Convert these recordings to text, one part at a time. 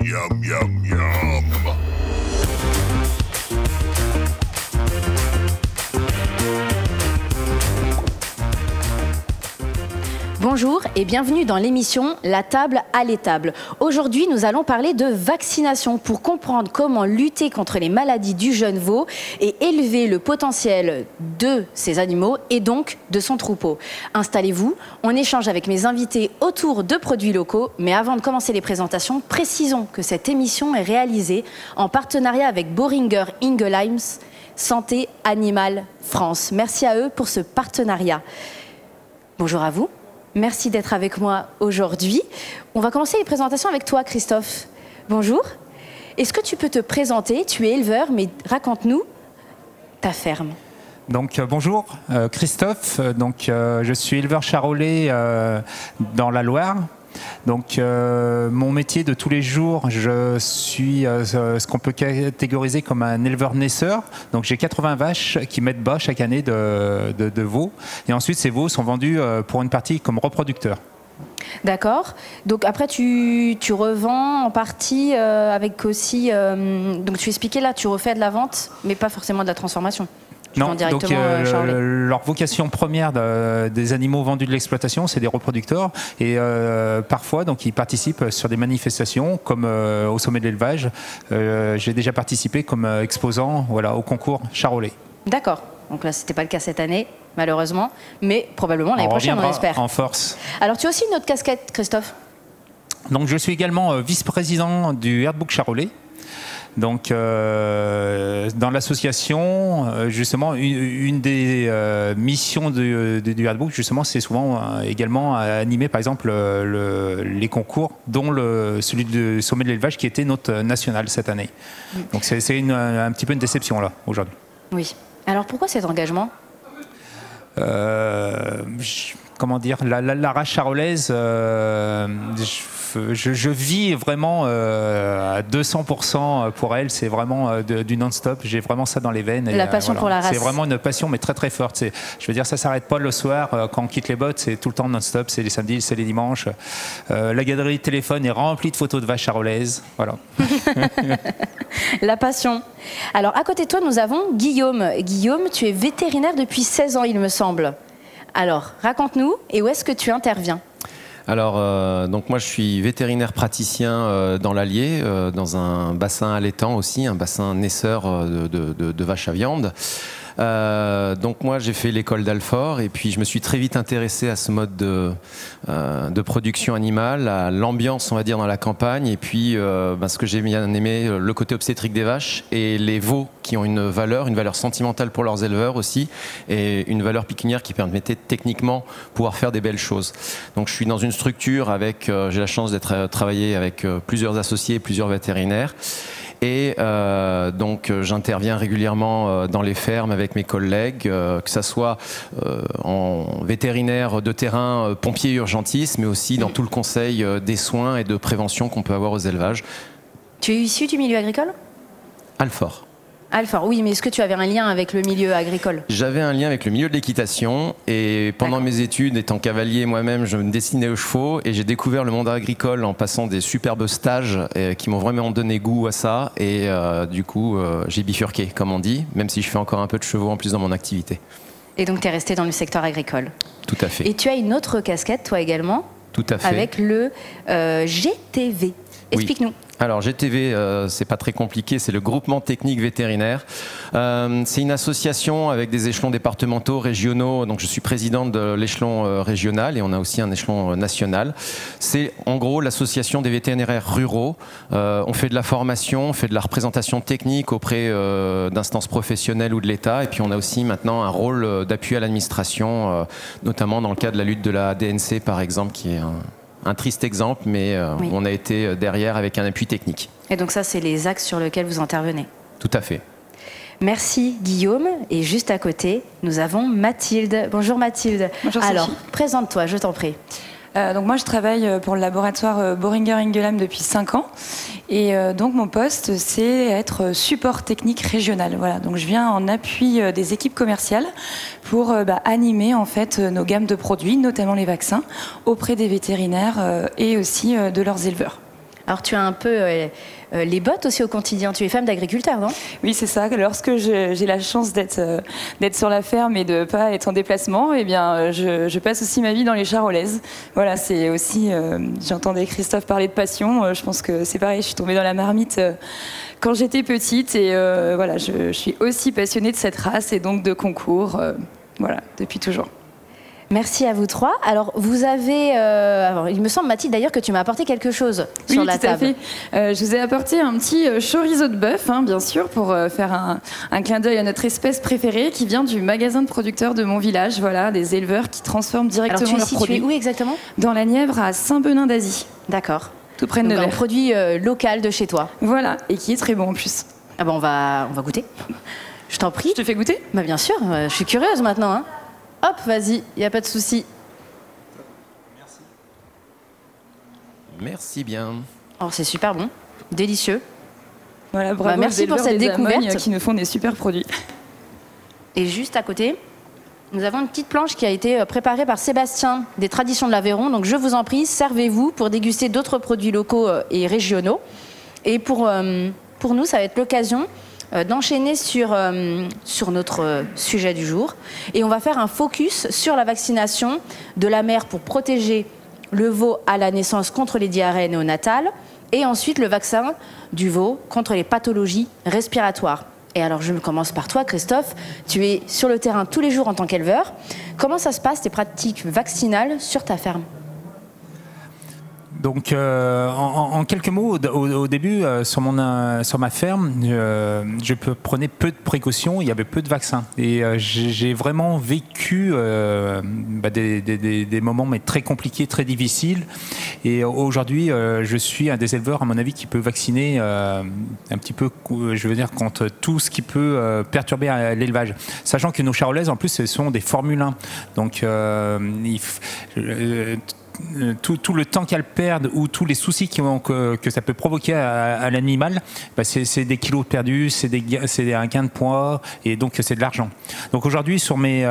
Yum, yum, yum. Bonjour et bienvenue dans l'émission La table à l'étable. Aujourd'hui, nous allons parler de vaccination pour comprendre comment lutter contre les maladies du jeune veau et élever le potentiel de ces animaux et donc de son troupeau. Installez-vous, on échange avec mes invités autour de produits locaux. Mais avant de commencer les présentations, précisons que cette émission est réalisée en partenariat avec Boehringer Ingelheim Santé Animale France. Merci à eux pour ce partenariat. Bonjour à vous. Merci d'être avec moi aujourd'hui. On va commencer les présentations avec toi, Christophe. Bonjour. Est-ce que tu peux te présenter? Tu es éleveur, mais raconte-nous ta ferme. Donc bonjour, Christophe. Je suis éleveur charolais dans la Loire. Donc mon métier de tous les jours, je suis ce qu'on peut catégoriser comme un éleveur naisseur. Donc j'ai 80 vaches qui mettent bas chaque année de veaux. Et ensuite ces veaux sont vendus pour une partie comme reproducteurs. D'accord. Donc après tu revends en partie avec aussi... donc tu expliquais là, tu refais de la vente, mais pas forcément de la transformation. Non, donc leur vocation première des animaux vendus de l'exploitation, c'est des reproducteurs. Et parfois, donc, ils participent sur des manifestations, comme au sommet de l'élevage. J'ai déjà participé comme exposant au concours charolais. D'accord. Donc là, ce n'était pas le cas cette année, malheureusement. Mais probablement l'année prochaine, on espère. En force. Alors, tu as aussi une autre casquette, Christophe? Donc, je suis également vice-président du Herdbook charolais. Donc, dans l'association, justement, une des missions du Herdbook, justement, c'est souvent également animer, par exemple, les concours, dont celui du sommet de l'élevage qui était notre national cette année. Donc, c'est un petit peu une déception, là, aujourd'hui. Oui. Alors, pourquoi cet engagement ? Comment dire, la race charolaise, je vis vraiment à 200% pour elle. C'est vraiment du non-stop. J'ai vraiment ça dans les veines. La passion pour la race. C'est vraiment une passion, mais très très forte. Je veux dire, ça s'arrête pas le soir. Quand on quitte les bottes, c'est tout le temps non-stop. C'est les samedis, c'est les dimanches. La galerie de téléphone est remplie de photos de vaches charolaises. Voilà. La passion. Alors, à côté de toi, nous avons Guillaume. Guillaume, tu es vétérinaire depuis 16 ans, il me semble. Alors, raconte-nous, et où est-ce que tu interviens ? Alors, donc moi je suis vétérinaire praticien dans l'Allier, dans un bassin allaitant aussi, un bassin naisseur de vaches à viande. Donc moi j'ai fait l'école d'Alfort et puis je me suis très vite intéressé à ce mode de production animale, à l'ambiance on va dire dans la campagne et puis ce que j'ai bien aimé, le côté obstétrique des vaches et les veaux qui ont une valeur sentimentale pour leurs éleveurs aussi et une valeur pécuniaire qui permettait techniquement pouvoir faire des belles choses. Donc je suis dans une structure avec, j'ai la chance d'être travaillé avec plusieurs associés, plusieurs vétérinaires. Et donc j'interviens régulièrement dans les fermes avec mes collègues, que ce soit en vétérinaire de terrain, pompier urgentiste, mais aussi dans tout le conseil des soins et de prévention qu'on peut avoir aux élevages. Tu es issu du milieu agricole ? Alfort. Alfort, oui, mais est-ce que tu avais un lien avec le milieu agricole ? J'avais un lien avec le milieu de l'équitation et pendant mes études, étant cavalier moi-même, je me destinais aux chevaux et j'ai découvert le monde agricole en passant des superbes stages qui m'ont vraiment donné goût à ça et du coup, j'ai bifurqué, comme on dit, même si je fais encore un peu de chevaux en plus dans mon activité. Et donc tu es resté dans le secteur agricole ? Tout à fait. Et tu as une autre casquette, toi également ? Tout à fait. Avec le GTV. Explique-nous. Oui. Alors GTV, c'est pas très compliqué, c'est le groupement technique vétérinaire. C'est une association avec des échelons départementaux, régionaux. Donc je suis président de l'échelon régional et on a aussi un échelon national. C'est en gros l'association des vétérinaires ruraux. On fait de la formation, on fait de la représentation technique auprès d'instances professionnelles ou de l'État. Et puis on a aussi maintenant un rôle d'appui à l'administration, notamment dans le cadre de la lutte de la DNC par exemple, qui est un triste exemple, mais oui. On a été derrière avec un appui technique. Et donc ça, c'est les axes sur lesquels vous intervenez. Tout à fait. Merci Guillaume. Et juste à côté, nous avons Mathilde. Bonjour Mathilde. Bonjour Alors, Sophie. présente-toi, je t'en prie. Donc moi, je travaille pour le laboratoire Boehringer Ingelheim depuis 5 ans. Et donc mon poste, c'est être support technique régional. Voilà. Donc je viens en appui des équipes commerciales pour animer en fait nos gammes de produits, notamment les vaccins, auprès des vétérinaires et aussi de leurs éleveurs. Alors tu as un peu les bottes aussi au quotidien. Tu es femme d'agriculteur, non? Oui, c'est ça. Lorsque j'ai la chance d'être sur la ferme et de ne pas être en déplacement, eh bien, je passe aussi ma vie dans les Charolaises. Voilà, c'est aussi. J'entendais Christophe parler de passion. Je pense que c'est pareil. Je suis tombée dans la marmite quand j'étais petite et voilà, je suis aussi passionnée de cette race et donc de concours. Voilà, depuis toujours. Merci à vous trois. Alors, vous avez... alors, il me semble, Mathilde, d'ailleurs, que tu m'as apporté quelque chose sur la table. Oui, tout à fait. Je vous ai apporté un petit chorizo de bœuf, hein, bien sûr, pour faire un clin d'œil à notre espèce préférée qui vient du magasin de producteurs de mon village. Voilà, des éleveurs qui transforment directement leurs produits. Où exactement? Dans la Nièvre, à Saint-Benin d'Azy. D'accord. Tout près de Nevers. Un produit local de chez toi. Voilà, et qui est très bon en plus. Ah ben, on va goûter. Je t'en prie. Je te fais goûter? Bah, bien sûr, je suis curieuse maintenant, hein. Hop, vas-y, il n'y a pas de souci. Merci. Merci bien. Oh, c'est super bon, délicieux. Voilà, bravo. Merci pour cette découverte. Qui nous font des super produits. Et juste à côté, nous avons une petite planche qui a été préparée par Sébastien des Traditions de l'Aveyron. Donc je vous en prie, servez-vous pour déguster d'autres produits locaux et régionaux. Et pour nous, ça va être l'occasion d'enchaîner sur notre sujet du jour. Et on va faire un focus sur la vaccination de la mère pour protéger le veau à la naissance contre les diarrhées néonatales et ensuite le vaccin du veau contre les pathologies respiratoires. Et alors je commence par toi, Christophe. Tu es sur le terrain tous les jours en tant qu'éleveur. Comment ça se passe, tes pratiques vaccinales sur ta ferme ? Donc, en quelques mots, au début, sur ma ferme, je prenais peu de précautions, il y avait peu de vaccins. Et j'ai vraiment vécu des moments mais très compliqués, très difficiles. Et aujourd'hui, je suis un des éleveurs, à mon avis, qui peut vacciner un petit peu, je veux dire, contre tout ce qui peut perturber l'élevage. Sachant que nos charolaises, en plus, ce sont des Formule 1. Donc, tout le temps qu'elles perdent ou tous les soucis que ça peut provoquer à l'animal, c'est des kilos perdus, c'est un gain de poids et donc c'est de l'argent. Donc aujourd'hui, sur mes...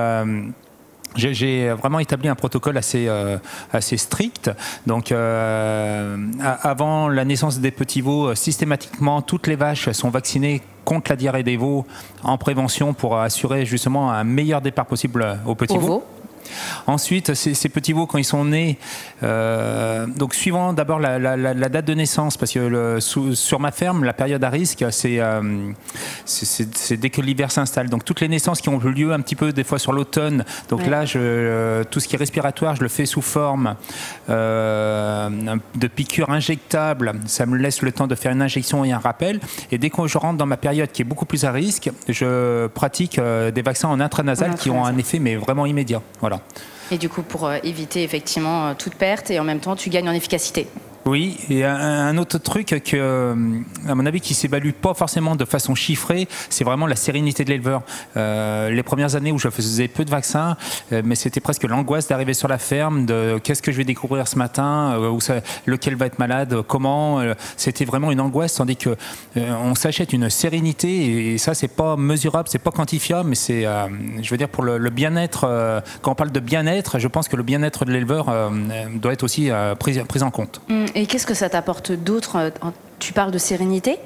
J'ai vraiment établi un protocole assez strict. Donc, avant la naissance des petits veaux, systématiquement, toutes les vaches sont vaccinées contre la diarrhée des veaux en prévention pour assurer justement un meilleur départ possible aux petits veaux. Ensuite, ces petits veaux, quand ils sont nés, donc suivant d'abord la date de naissance, parce que sur ma ferme, la période à risque, c'est dès que l'hiver s'installe. Donc toutes les naissances qui ont lieu un petit peu des fois sur l'automne, donc ouais. Là, tout ce qui est respiratoire, je le fais sous forme de piqûres injectables. Ça me laisse le temps de faire une injection et un rappel. Et dès que je rentre dans ma période qui est beaucoup plus à risque, je pratique des vaccins en intranasal qui ont un effet mais vraiment immédiat. Voilà. Et du coup, pour éviter effectivement toute perte et en même temps, tu gagnes en efficacité. Oui, et un autre truc que, à mon avis, qui s'évalue pas forcément de façon chiffrée, c'est vraiment la sérénité de l'éleveur. Les premières années où je faisais peu de vaccins, mais c'était presque l'angoisse d'arriver sur la ferme, de qu'est-ce que je vais découvrir ce matin, lequel va être malade, comment. C'était vraiment une angoisse, tandis que on s'achète une sérénité, et ça, c'est pas mesurable, c'est pas quantifiable, mais c'est, je veux dire, pour le bien-être. Quand on parle de bien-être, je pense que le bien-être de l'éleveur doit être aussi pris en compte. Et qu'est-ce que ça t'apporte d'autre? Tu parles de sérénité?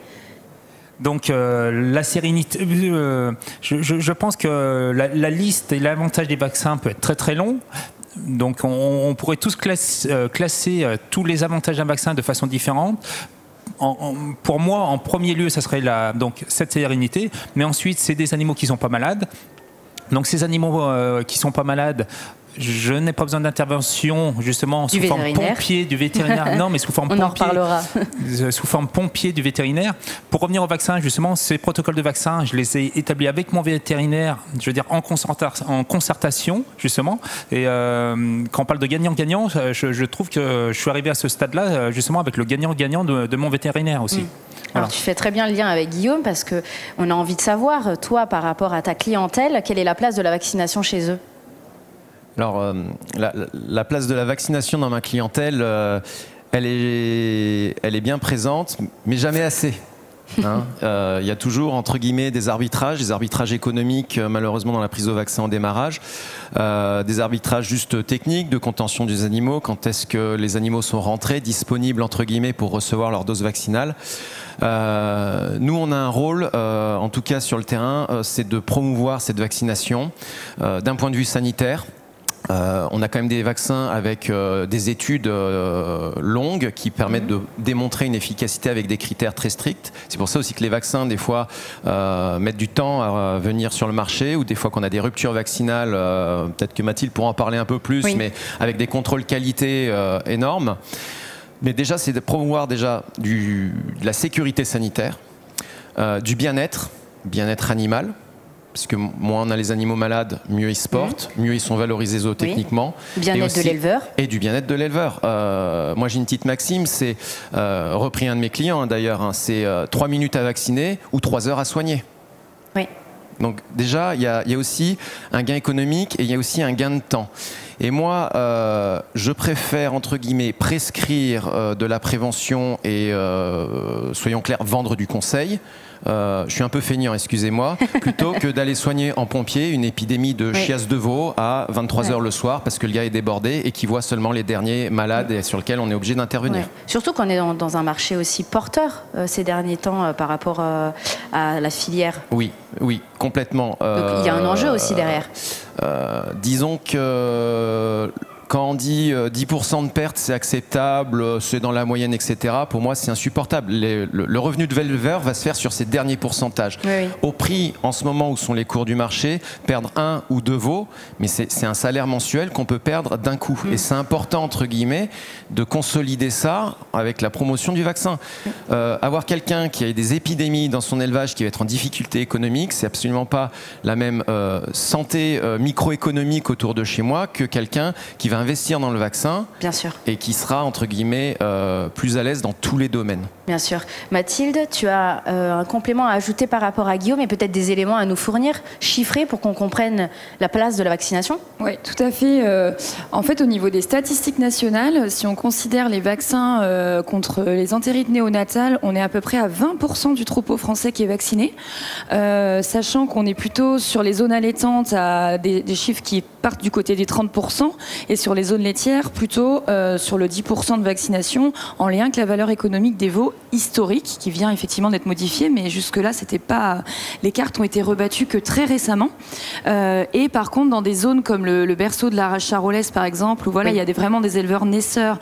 Donc la sérénité, je pense que la liste et l'avantage des vaccins peut être très très long. Donc on pourrait tous classer tous les avantages d'un vaccin de façon différente. Pour moi, en premier lieu, ça serait donc cette sérénité. Mais ensuite, c'est des animaux qui sont pas malades. Donc ces animaux qui sont pas malades, je n'ai pas besoin d'intervention justement sous forme pompier du vétérinaire. Non, mais sous forme pompier. On en reparlera. Sous forme pompier du vétérinaire. Pour revenir au vaccin, justement, ces protocoles de vaccin, je les ai établis avec mon vétérinaire, je veux dire en concertation, justement. Et quand on parle de gagnant-gagnant, je trouve que je suis arrivé à ce stade-là, justement, avec le gagnant-gagnant de mon vétérinaire aussi. Voilà. Alors tu fais très bien le lien avec Guillaume parce qu'on a envie de savoir, toi, par rapport à ta clientèle, quelle est la place de la vaccination chez eux? Alors, la place de la vaccination dans ma clientèle, elle est bien présente, mais jamais assez. Hein. Y a toujours, entre guillemets, des arbitrages économiques, malheureusement, dans la prise au vaccin au démarrage, des arbitrages juste techniques, de contention des animaux, quand est-ce que les animaux sont rentrés, disponibles, entre guillemets, pour recevoir leur dose vaccinale. Nous, on a un rôle, en tout cas sur le terrain, c'est de promouvoir cette vaccination d'un point de vue sanitaire. On a quand même des vaccins avec des études longues qui permettent de démontrer une efficacité avec des critères très stricts. C'est pour ça aussi que les vaccins, des fois, mettent du temps à venir sur le marché, ou des fois qu'on a des ruptures vaccinales, peut-être que Mathilde pourra en parler un peu plus, mais avec des contrôles qualité énormes. Mais déjà, c'est de promouvoir déjà de la sécurité sanitaire, du bien-être animal. Parce que moins on a les animaux malades, mieux ils se portent, mieux ils sont valorisés zootechniquement. Bien-être de l'éleveur. Et du bien-être de l'éleveur. Moi j'ai une petite maxime, c'est repris un de mes clients d'ailleurs, c'est 3 minutes à vacciner ou 3 heures à soigner. Oui. Donc déjà, il y a aussi un gain économique et il y a aussi un gain de temps. Et moi, je préfère, entre guillemets, prescrire de la prévention et, soyons clairs, vendre du conseil. Je suis un peu feignant, excusez-moi, plutôt que d'aller soigner en pompier une épidémie de chiasse de veau à 23h le soir parce que le gars est débordé et qui voit seulement les derniers malades et sur lesquels on est obligé d'intervenir. Surtout qu'on est dans un marché aussi porteur ces derniers temps par rapport à la filière. Oui, complètement. Donc il y a un enjeu aussi derrière. Disons que quand on dit 10% de perte, c'est acceptable, c'est dans la moyenne, etc., pour moi, c'est insupportable. Le revenu de l'éleveur va se faire sur ces derniers pourcentages. Au prix, en ce moment où sont les cours du marché, perdre 1 ou 2 veaux, mais c'est un salaire mensuel qu'on peut perdre d'un coup. Et c'est important, entre guillemets, de consolider ça avec la promotion du vaccin. Avoir quelqu'un qui a des épidémies dans son élevage qui va être en difficulté économique, c'est absolument pas la même santé microéconomique autour de chez moi que quelqu'un qui va investir dans le vaccin. Bien sûr. Et qui sera, entre guillemets, plus à l'aise dans tous les domaines. Bien sûr. Mathilde, tu as un complément à ajouter par rapport à Guillaume et peut-être des éléments à nous fournir, chiffrés, pour qu'on comprenne la place de la vaccination? Oui, tout à fait. En fait, au niveau des statistiques nationales, si on considère les vaccins contre les entérites néonatales, on est à peu près à 20% du troupeau français qui est vacciné, sachant qu'on est plutôt sur les zones allaitantes à des chiffres qui partent du côté des 30%, et sur les zones laitières, plutôt sur le 10% de vaccination, en lien avec la valeur économique des veaux historique, qui vient effectivement d'être modifiée, mais jusque-là, c'était pas... les cartes ont été rebattues que très récemment. Et par contre, dans des zones comme le berceau de la charolaise, par exemple, où voilà, il y a vraiment des éleveurs naisseurs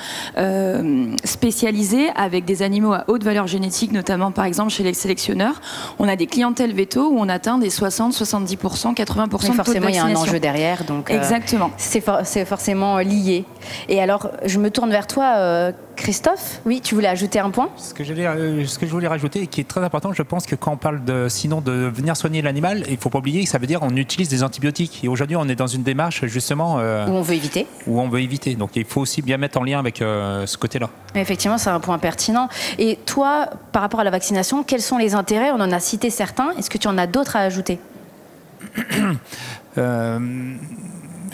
spécialisés, avec des animaux à haute valeur génétique, notamment par exemple chez les sélectionneurs, on a des clientèles vétos où on atteint des 60, 70%, 80% de taux de vaccination. Forcément, il y a un enjeu derrière, donc exactement. C'est forcément lié. Et alors, je me tourne vers toi, Christophe. Oui, tu voulais ajouter un point? Ce que je voulais rajouter et qui est très important, je pense que quand on parle sinon de venir soigner l'animal, il ne faut pas oublier que ça veut dire qu'on utilise des antibiotiques. Et aujourd'hui, on est dans une démarche justement où on veut éviter. Donc il faut aussi bien mettre en lien avec ce côté-là. Effectivement, c'est un point pertinent. Et toi, par rapport à la vaccination, quels sont les intérêts? On en a cité certains. Est-ce que tu en as d'autres à ajouter?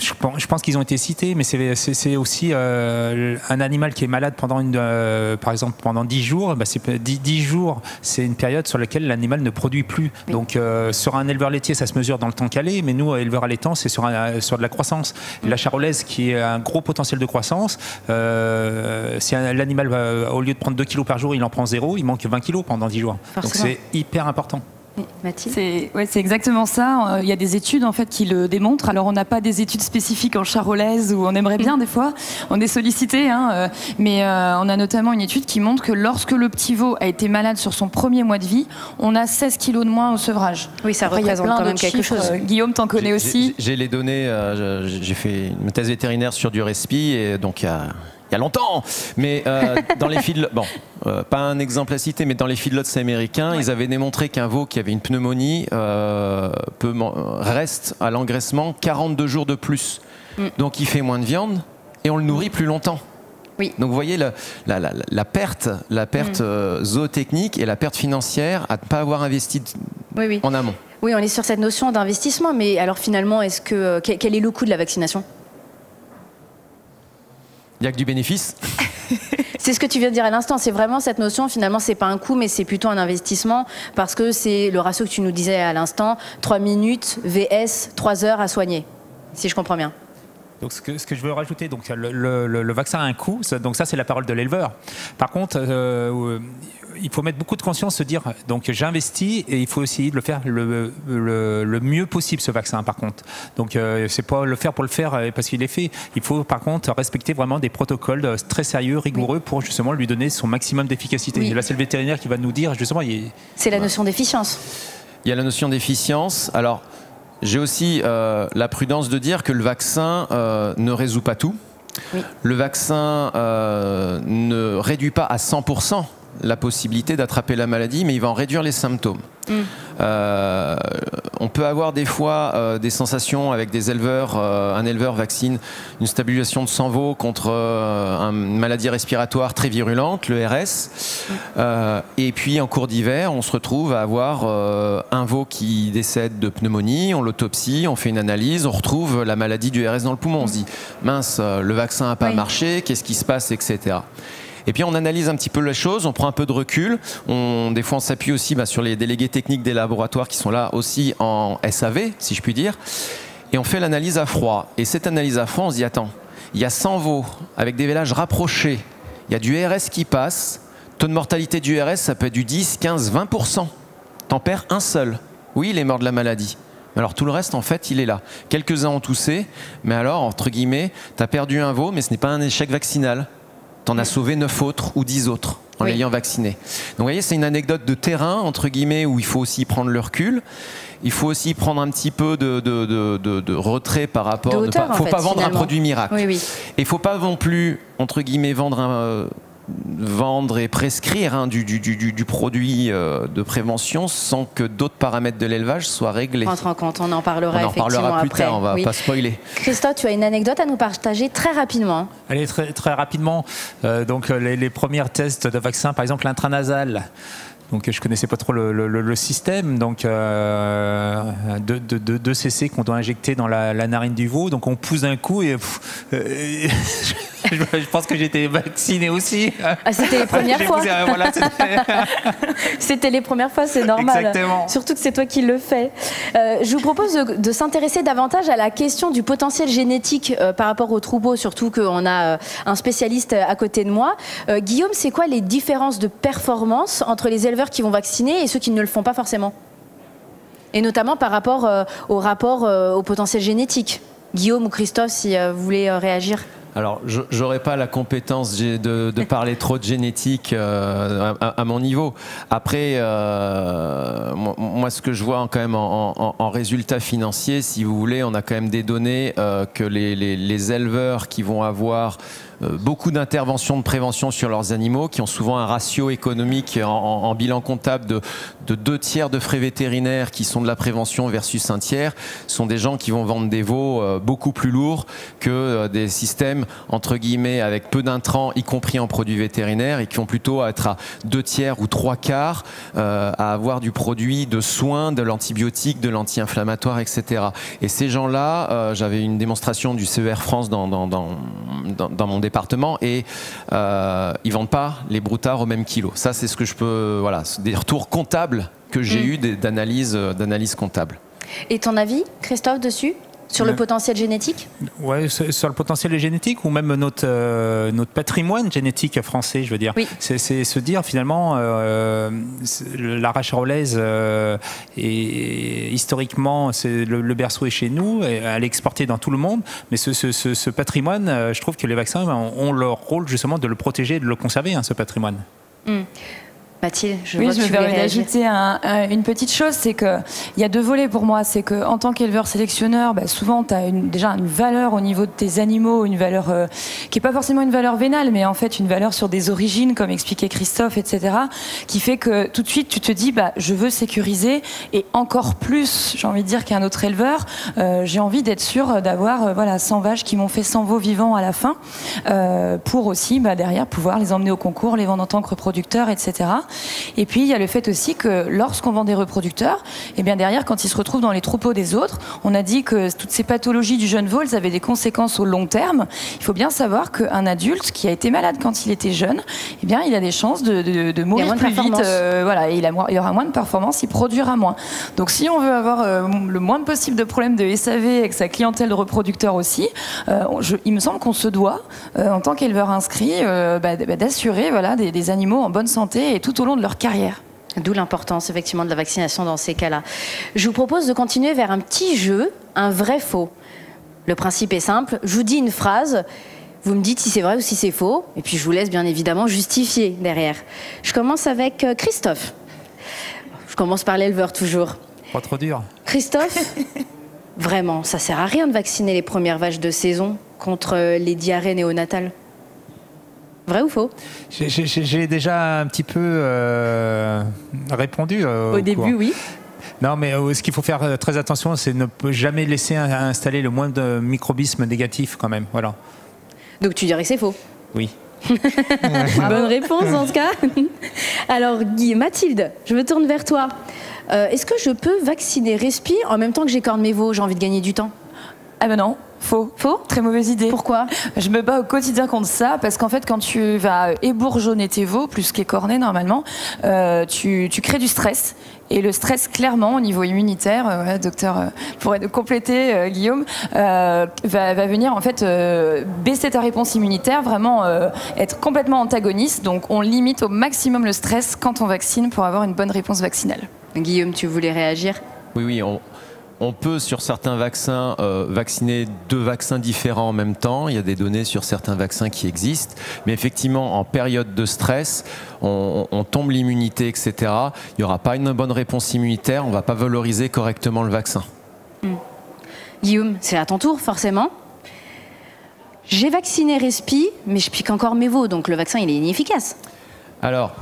Je pense qu'ils ont été cités, mais c'est aussi un animal qui est malade pendant par exemple pendant 10 jours. 10 jours, c'est une période sur laquelle l'animal ne produit plus. Oui. Donc sur un éleveur laitier, ça se mesure dans le temps calé, mais nous, éleveurs allaitants, c'est sur de la croissance. La charolaise, qui est un gros potentiel de croissance, si l'animal, au lieu de prendre 2 kilos par jour, il en prend 0, il manque 20 kilos pendant 10 jours. Forcément. Donc c'est hyper important. Mathilde? C'est exactement ça. Il y a des études en fait qui le démontrent. Alors on n'a pas des études spécifiques en charolaise où on aimerait bien des fois, on est sollicité, mais on a notamment une étude qui montre que lorsque le petit veau a été malade sur son premier mois de vie, on a 16 kilos de moins au sevrage. Oui, ça représente quand même quelque chose. Guillaume, t'en connais aussi. J'ai les données, j'ai fait une thèse vétérinaire sur du respi, et donc il y a longtemps, mais dans les feedlots, pas un exemple à citer, mais dans les feedlots américains, ils avaient démontré qu'un veau qui avait une pneumonie reste à l'engraissement 42 jours de plus. Donc il fait moins de viande et on le nourrit plus longtemps. Oui. Donc vous voyez la perte zootechnique et la perte financière à ne pas avoir investi en amont. Oui, on est sur cette notion d'investissement, mais alors finalement, quel est le coût de la vaccination? Il n'y a que du bénéfice. C'est ce que tu viens de dire à l'instant, c'est vraiment cette notion, finalement, c'est pas un coût, mais c'est plutôt un investissement, parce que c'est le ratio que tu nous disais à l'instant, 3 minutes vs 3 heures à soigner, si je comprends bien. Donc ce que je veux rajouter, donc le vaccin a un coût, donc ça c'est la parole de l'éleveur. Par contre, il faut mettre beaucoup de conscience, se dire, donc j'investis et il faut essayer de le faire le mieux possible ce vaccin par contre. Donc c'est pas le faire pour le faire parce qu'il est fait. Il faut par contre respecter vraiment des protocoles très sérieux, rigoureux pour justement lui donner son maximum d'efficacité. Oui. Et là c'est le vétérinaire qui va nous dire justement. C'est la notion d'efficience. Il y a la notion d'efficience. Alors j'ai aussi la prudence de dire que le vaccin ne résout pas tout. Oui. Le vaccin ne réduit pas à 100% la possibilité d'attraper la maladie, mais il va en réduire les symptômes. On peut avoir des fois des sensations avec des éleveurs, un éleveur vaccine une stabilisation de sang veau contre une maladie respiratoire très virulente, le RS, et puis en cours d'hiver on se retrouve à avoir un veau qui décède de pneumonie, on l'autopsie, on fait une analyse, on retrouve la maladie du RS dans le poumon, on se dit mince, le vaccin n'a pas marché, qu'est-ce qui se passe, etc. Et puis on analyse un petit peu les choses, on prend un peu de recul, des fois on s'appuie aussi sur les délégués techniques des laboratoires qui sont là aussi en SAV, si je puis dire, et on fait l'analyse à froid. Et cette analyse à froid, on se dit attends, il y a 100 veaux avec des vélages rapprochés, il y a du RS qui passe, taux de mortalité du RS ça peut être du 10, 15, 20%, t'en perds un seul. Oui, il est mort de la maladie. Alors tout le reste, en fait, il est là. Quelques-uns ont toussé, mais alors, entre guillemets, t'as perdu un veau, mais ce n'est pas un échec vaccinal. T'en as sauvé 9 autres ou 10 autres en l'ayant vacciné. Donc vous voyez, c'est une anecdote de terrain, entre guillemets, où il faut aussi prendre le recul. Il faut aussi prendre un petit peu de retrait par rapport... Il ne faut pas vendre un produit miracle. Et il ne faut pas non plus, entre guillemets, vendre et prescrire du produit de prévention sans que d'autres paramètres de l'élevage soient réglés. Rentre en compte, on en parlera effectivement plus après. Tard, on va pas spoiler. Christophe, tu as une anecdote à nous partager très rapidement. Allez, très rapidement. Donc les premiers tests de vaccins, par exemple l'intranasal. Donc je connaissais pas trop le système, donc 2 cc qu'on doit injecter dans la narine du veau, donc on pousse d'un coup et je pense que j'étais vacciné aussi. Ah, c'était les premières fois. Voilà, c'était les premières fois, c'est normal. Exactement. Surtout que c'est toi qui le fais. Je vous propose de s'intéresser davantage à la question du potentiel génétique par rapport au troupeau, surtout qu'on a un spécialiste à côté de moi. Guillaume, c'est quoi les différences de performance entre les éleveurs qui vont vacciner et ceux qui ne le font pas forcément? Et notamment par rapport au potentiel génétique. Guillaume ou Christophe, si vous voulez réagir. Alors, j'aurais pas la compétence de parler trop de génétique à mon niveau. Après, moi, ce que je vois quand même en résultats financiers, si vous voulez, on a quand même des données que les éleveurs qui vont avoir beaucoup d'interventions de prévention sur leurs animaux, qui ont souvent un ratio économique en bilan comptable de 2 tiers de frais vétérinaires qui sont de la prévention versus 1 tiers, sont des gens qui vont vendre des veaux beaucoup plus lourds que des systèmes entre guillemets avec peu d'intrants, y compris en produits vétérinaires, et qui vont plutôt être à 2 tiers ou 3 quarts à avoir du produit de soins, de l'antibiotique, de l'anti-inflammatoire, etc. Et ces gens-là, j'avais une démonstration du CER France dans mon département, et ils vendent pas les broutards au même kilo. Ça, c'est ce que je peux, voilà, des retours comptables que j'ai eu d'analyse comptable. Et ton avis, Christophe, dessus? Sur le potentiel génétique? Oui, sur le potentiel génétique ou même notre patrimoine génétique français, je veux dire. Oui. C'est se dire finalement, la race charolaise, historiquement, le berceau est chez nous, elle est exportée dans tout le monde, mais ce patrimoine, je trouve que les vaccins ont leur rôle justement de le protéger et de le conserver, ce patrimoine. Mathilde, je me permets d'ajouter une petite chose, c'est qu'il y a 2 volets pour moi. C'est qu'en tant qu'éleveur sélectionneur, souvent tu as déjà une valeur au niveau de tes animaux, une valeur qui n'est pas forcément une valeur vénale, mais en fait une valeur sur des origines, comme expliquait Christophe, etc., qui fait que tout de suite tu te dis je veux sécuriser, et encore plus, j'ai envie de dire, qu'un autre éleveur, j'ai envie d'être sûr d'avoir 100 vaches qui m'ont fait 100 veaux vivants à la fin, pour aussi derrière pouvoir les emmener au concours, les vendre en tant que reproducteurs, etc. Et puis il y a le fait aussi que lorsqu'on vend des reproducteurs, et bien derrière, quand ils se retrouvent dans les troupeaux des autres, on a dit que toutes ces pathologies du jeune veau, elles avaient des conséquences au long terme. Il faut bien savoir qu'un adulte qui a été malade quand il était jeune, eh bien il a des chances de mourir plus vite. Voilà, et il aura moins de performance, il produira moins. Donc si on veut avoir le moins possible de problèmes de SAV avec sa clientèle de reproducteurs aussi, il me semble qu'on se doit, en tant qu'éleveur inscrit, d'assurer voilà, des animaux en bonne santé et tout au long de leur carrière. D'où l'importance effectivement de la vaccination dans ces cas-là. Je vous propose de continuer vers un petit jeu, un vrai faux. Le principe est simple, je vous dis une phrase, vous me dites si c'est vrai ou si c'est faux, et puis je vous laisse bien évidemment justifier derrière. Je commence avec Christophe. Je commence par l'éleveur toujours. Pas trop dur. Christophe, vraiment, ça sert à rien de vacciner les premières vaches de saison contre les diarrhées néonatales. Vrai ou faux? J'ai déjà un petit peu répondu. Au début, oui. Non, mais ce qu'il faut faire très attention, c'est ne jamais laisser installer le moindre de microbisme négatif quand même. Voilà. Donc tu dirais que c'est faux? Oui. Bonne réponse dans ce cas. Alors Mathilde, je me tourne vers toi. Est-ce que je peux vacciner Respi en même temps que j'écorne mes veaux? J'ai envie de gagner du temps. Ah ben non, faux. Faux? Très mauvaise idée. Pourquoi? Je me bats au quotidien contre ça, parce qu'en fait, quand tu vas ébourgeonner tes veaux, plus qu'écorner normalement, tu crées du stress. Et le stress, clairement, au niveau immunitaire, docteur, pourrait compléter, Guillaume, va venir en fait baisser ta réponse immunitaire, vraiment être complètement antagoniste. Donc on limite au maximum le stress quand on vaccine pour avoir une bonne réponse vaccinale. Guillaume, tu voulais réagir? Oui, on peut sur certains vaccins vacciner 2 vaccins différents en même temps. Il y a des données sur certains vaccins qui existent. Mais effectivement, en période de stress, on tombe l'immunité, etc. Il n'y aura pas une bonne réponse immunitaire. On ne va pas valoriser correctement le vaccin. Guillaume, c'est à ton tour, forcément. J'ai vacciné Respi, mais je pique encore mes veaux, donc le vaccin, il est inefficace. Alors,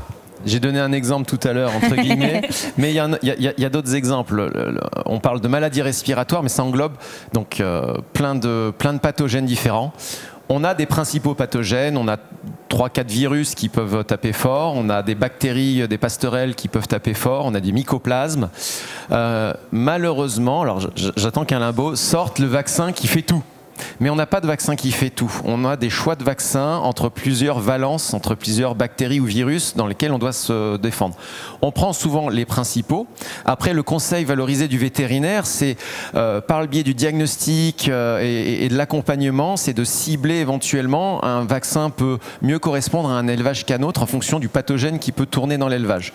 j'ai donné un exemple tout à l'heure, entre guillemets, mais il y a d'autres exemples. On parle de maladies respiratoires, mais ça englobe donc plein de pathogènes différents. On a des principaux pathogènes, on a 3-4 virus qui peuvent taper fort, on a des bactéries, des passerelles qui peuvent taper fort, on a des mycoplasmes. Malheureusement, alors j'attends qu'un labo sorte le vaccin qui fait tout. Mais on n'a pas de vaccin qui fait tout. On a des choix de vaccins entre plusieurs valences, entre plusieurs bactéries ou virus dans lesquels on doit se défendre. On prend souvent les principaux. Après, le conseil valorisé du vétérinaire, c'est par le biais du diagnostic et de l'accompagnement, c'est de cibler éventuellement un vaccin peut mieux correspondre à un élevage qu'à un autre en fonction du pathogène qui peut tourner dans l'élevage.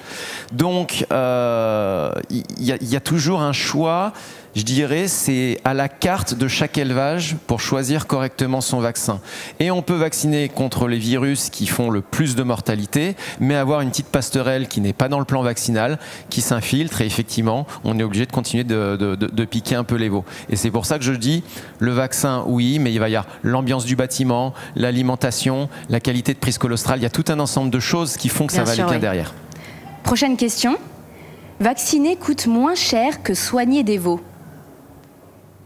Donc, il y a toujours un choix. Je dirais, c'est à la carte de chaque élevage pour choisir correctement son vaccin. Et on peut vacciner contre les virus qui font le plus de mortalité, mais avoir une petite passerelle qui n'est pas dans le plan vaccinal, qui s'infiltre, et effectivement, on est obligé de continuer de piquer un peu les veaux. Et c'est pour ça que je dis, le vaccin, oui, mais il va y avoir l'ambiance du bâtiment, l'alimentation, la qualité de prise colostrale. Il y a tout un ensemble de choses qui font que ça va aller bien derrière. Prochaine question. Vacciner coûte moins cher que soigner des veaux?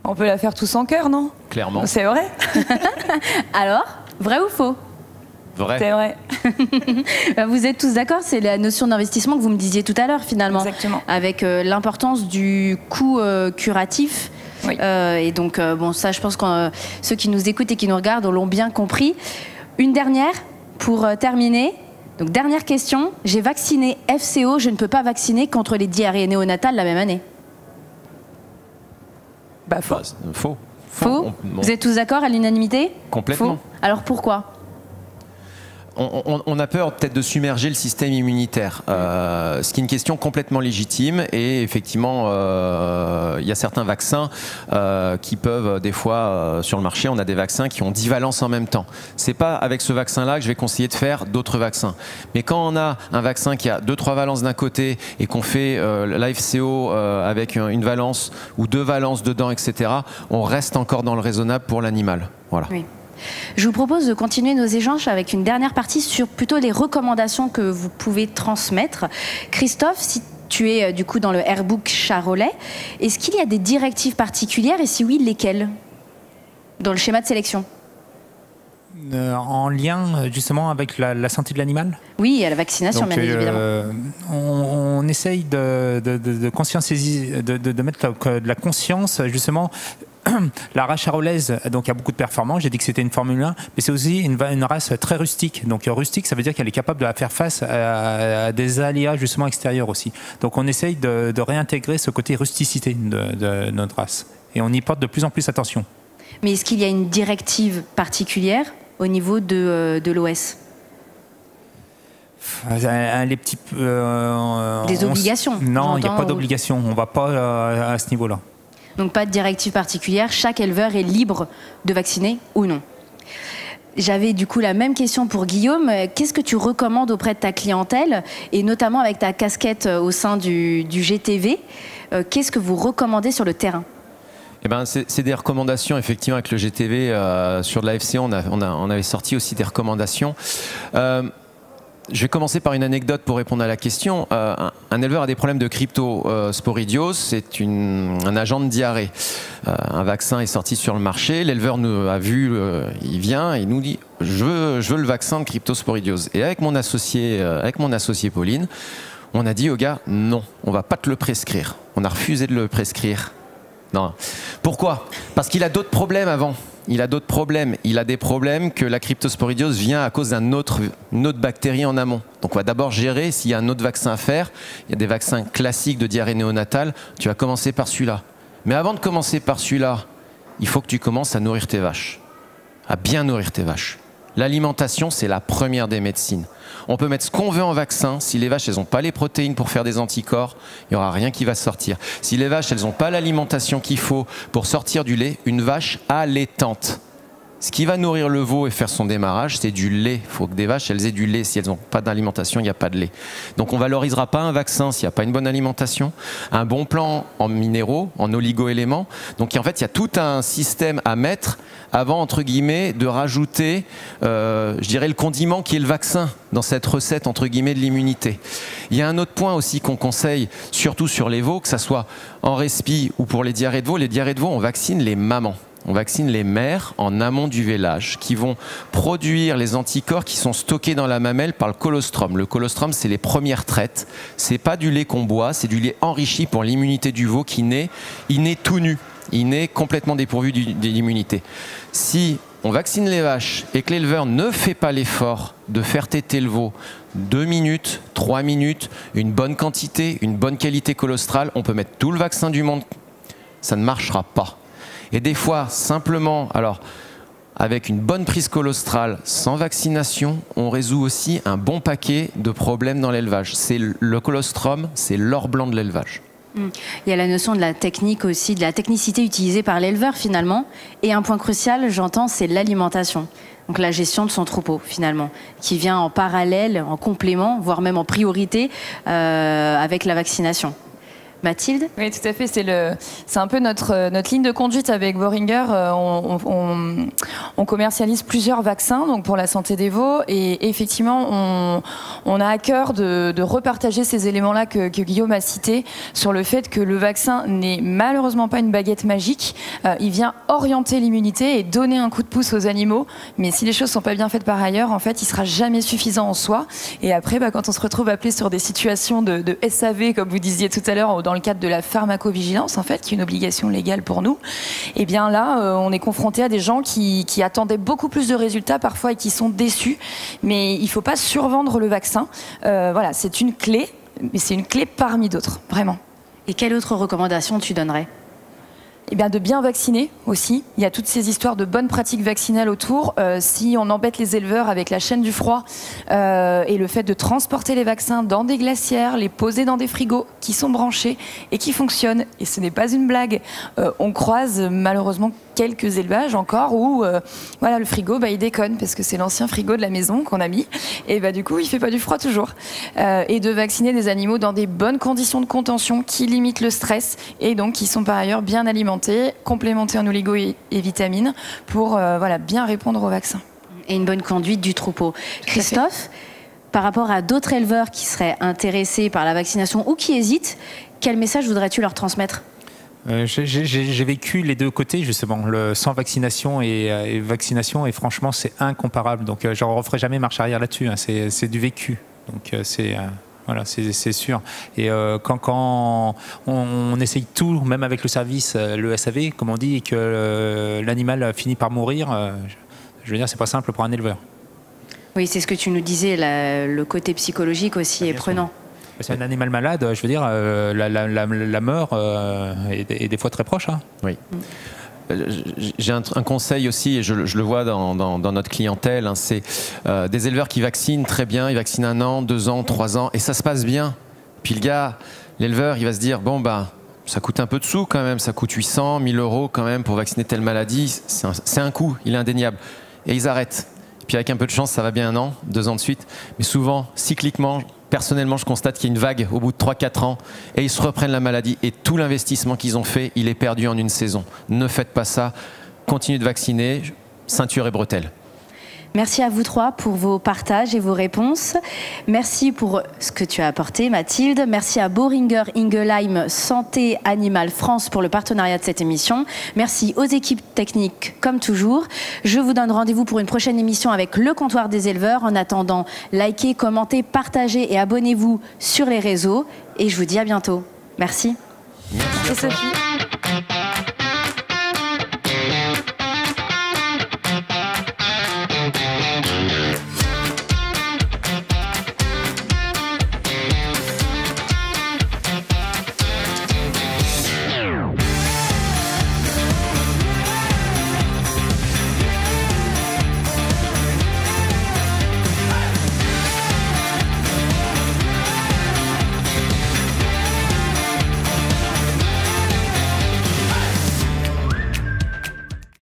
On peut la faire tous en cœur, non? Clairement. C'est vrai. Alors, vrai ou faux? Vrai. C'est vrai. Vous êtes tous d'accord, c'est la notion d'investissement que vous me disiez tout à l'heure finalement. Exactement. Avec l'importance du coût curatif. Oui. Et donc, bon, ça, je pense que ceux qui nous écoutent et qui nous regardent l'ont bien compris. Une dernière pour terminer. Donc, dernière question. J'ai vacciné FCO, je ne peux pas vacciner contre les diarrhées néonatales la même année. Bah, faux. Faux. Faux. Vous êtes tous d'accord à l'unanimité? Complètement. Faux. Alors pourquoi? On a peur peut-être de submerger le système immunitaire, ce qui est une question complètement légitime. Et effectivement, il y a certains vaccins qui peuvent, des fois, sur le marché, on a des vaccins qui ont 10 valences en même temps. C'est pas avec ce vaccin-là que je vais conseiller de faire d'autres vaccins. Mais quand on a un vaccin qui a 2-3 valences d'un côté et qu'on fait l'AFCO avec une valence ou 2 valences dedans, etc., on reste encore dans le raisonnable pour l'animal. Voilà. Oui. Je vous propose de continuer nos échanges avec une dernière partie sur plutôt les recommandations que vous pouvez transmettre. Christophe, si tu es du coup dans le Airbook Charolais, est-ce qu'il y a des directives particulières et si oui, lesquelles dans le schéma de sélection? En lien justement avec la santé de l'animal. Oui, à la vaccination, donc, bien évidemment. On essaye de conscientiser, de mettre de la conscience justement. La race charolaise, donc, a beaucoup de performances. J'ai dit que c'était une Formule 1, mais c'est aussi une race très rustique. Donc rustique, ça veut dire qu'elle est capable de faire face à des aléas justement extérieurs aussi. Donc on essaye de réintégrer ce côté rusticité de notre race. Et on y porte de plus en plus attention. Mais est-ce qu'il y a une directive particulière au niveau de l'OS ? Les petits, des obligations? Non, il n'y a pas d'obligation. On ne va pas à ce niveau-là. Donc pas de directive particulière, chaque éleveur est libre de vacciner ou non. J'avais du coup la même question pour Guillaume. Qu'est-ce que tu recommandes auprès de ta clientèle, et notamment avec ta casquette au sein du GTV, qu'est-ce que vous recommandez sur le terrain ? Eh ben, c'est des recommandations, effectivement, avec le GTV. Sur de la FCO, on avait sorti aussi des recommandations. Je vais commencer par une anecdote pour répondre à la question. Un éleveur a des problèmes de cryptosporidiose, c'est un agent de diarrhée. Un vaccin est sorti sur le marché, l'éleveur nous a vu, il vient et il nous dit « je veux le vaccin de cryptosporidiose ». Et avec mon associé Pauline, on a dit au gars « non, on ne va pas te le prescrire ». On a refusé de le prescrire. Non. Pourquoi ? Parce qu'il a d'autres problèmes avant. Il a d'autres problèmes. Il a des problèmes que la cryptosporidiose vient à cause d'une autre bactérie en amont. Donc on va d'abord gérer s'il y a un autre vaccin à faire. Il y a des vaccins classiques de diarrhée néonatale. Tu vas commencer par celui-là. Mais avant de commencer par celui-là, il faut que tu commences à nourrir tes vaches. À bien nourrir tes vaches. L'alimentation, c'est la première des médecines. On peut mettre ce qu'on veut en vaccin. Si les vaches, elles n'ont pas les protéines pour faire des anticorps, il n'y aura rien qui va sortir. Si les vaches, elles n'ont pas l'alimentation qu'il faut pour sortir du lait, une vache allaitante. Ce qui va nourrir le veau et faire son démarrage, c'est du lait. Il faut que des vaches, elles aient du lait. Si elles n'ont pas d'alimentation, il n'y a pas de lait. Donc on ne valorisera pas un vaccin s'il n'y a pas une bonne alimentation, un bon plan en minéraux, en oligo-éléments. Donc en fait, il y a tout un système à mettre avant, entre guillemets, de rajouter, je dirais, le condiment qui est le vaccin dans cette recette, entre guillemets, de l'immunité. Il y a un autre point aussi qu'on conseille, surtout sur les veaux, que ça soit en respi ou pour les diarrhées de veau. Les diarrhées de veau, on vaccine les mamans. On vaccine les mères en amont du vélage qui vont produire les anticorps qui sont stockés dans la mamelle par le colostrum. Le colostrum, c'est les premières traites. C'est pas du lait qu'on boit, c'est du lait enrichi pour l'immunité du veau qui naît. Il naît tout nu. Il naît complètement dépourvu de l'immunité. Si on vaccine les vaches et que l'éleveur ne fait pas l'effort de faire téter le veau 2 minutes, 3 minutes, une bonne quantité, une bonne qualité colostrale, on peut mettre tout le vaccin du monde. Ça ne marchera pas. Et des fois, simplement, alors, avec une bonne prise colostrale, sans vaccination, on résout aussi un bon paquet de problèmes dans l'élevage. C'est le colostrum, c'est l'or blanc de l'élevage. Il y a la notion de la technique aussi, de la technicité utilisée par l'éleveur finalement. Et un point crucial, j'entends, c'est l'alimentation. Donc la gestion de son troupeau finalement, qui vient en parallèle, en complément, voire même en priorité avec la vaccination. Mathilde ? Oui, tout à fait. C'est un peu notre ligne de conduite avec Boehringer. On commercialise plusieurs vaccins donc pour la santé des veaux. Et effectivement, on a à cœur de repartager ces éléments-là que Guillaume a cités sur le fait que le vaccin n'est malheureusement pas une baguette magique. Il vient orienter l'immunité et donner un coup de pouce aux animaux. Mais si les choses ne sont pas bien faites par ailleurs, en fait, il ne sera jamais suffisant en soi. Et après, quand on se retrouve appelé sur des situations de SAV, comme vous disiez tout à l'heure, dans le cadre de la pharmacovigilance, en fait, qui est une obligation légale pour nous, et bien là, on est confronté à des gens qui attendaient beaucoup plus de résultats parfois et qui sont déçus. Mais il ne faut pas survendre le vaccin. Voilà, c'est une clé, mais c'est une clé parmi d'autres, vraiment. Et quelle autre recommandation tu donnerais ? Eh bien, de bien vacciner aussi. Il y a toutes ces histoires de bonnes pratiques vaccinales autour. Si on embête les éleveurs avec la chaîne du froid et le fait de transporter les vaccins dans des glacières, les poser dans des frigos qui sont branchés et qui fonctionnent, et ce n'est pas une blague, on croise malheureusement quelques élevages encore où voilà, le frigo il déconne parce que c'est l'ancien frigo de la maison qu'on a mis et du coup il fait pas du froid toujours. Et de vacciner des animaux dans des bonnes conditions de contention qui limitent le stress et donc qui sont par ailleurs bien alimentés, complémentés en oligo et vitamines pour voilà, bien répondre au vaccin. Et une bonne conduite du troupeau. Christophe, par rapport à d'autres éleveurs qui seraient intéressés par la vaccination ou qui hésitent, quel message voudrais-tu leur transmettre ? J'ai vécu les deux côtés justement, le sans vaccination et vaccination, et franchement c'est incomparable. Donc je ne referai jamais marche arrière là-dessus. Hein. C'est du vécu. Donc voilà, c'est sûr. Et quand on essaye tout, même avec le service, le SAV, comme on dit, et que l'animal finit par mourir, je veux dire, c'est pas simple pour un éleveur. Oui, c'est ce que tu nous disais, le côté psychologique aussi est prenant. C'est un animal malade, je veux dire, la mort est des fois très proche. Hein. Oui. J'ai un conseil aussi, et je le vois dans notre clientèle, hein, c'est des éleveurs qui vaccinent très bien, ils vaccinent 1 an, 2 ans, 3 ans, et ça se passe bien. Puis l'éleveur, il va se dire, bon bah, ça coûte un peu de sous quand même, ça coûte 800, 1000 € quand même pour vacciner telle maladie, c'est un coût, il est indéniable. Et ils arrêtent. Puis avec un peu de chance, ça va bien 1 an, 2 ans de suite, mais souvent, cycliquement, personnellement, je constate qu'il y a une vague au bout de 3-4 ans et ils se reprennent la maladie et tout l'investissement qu'ils ont fait, il est perdu en une saison. Ne faites pas ça. Continuez de vacciner, ceinture et bretelles. Merci à vous 3 pour vos partages et vos réponses. Merci pour ce que tu as apporté, Mathilde. Merci à Boehringer Ingelheim Santé Animale France pour le partenariat de cette émission. Merci aux équipes techniques, comme toujours. Je vous donne rendez-vous pour une prochaine émission avec le comptoir des éleveurs. En attendant, likez, commentez, partagez et abonnez-vous sur les réseaux. Et je vous dis à bientôt. Merci. Merci Sophie.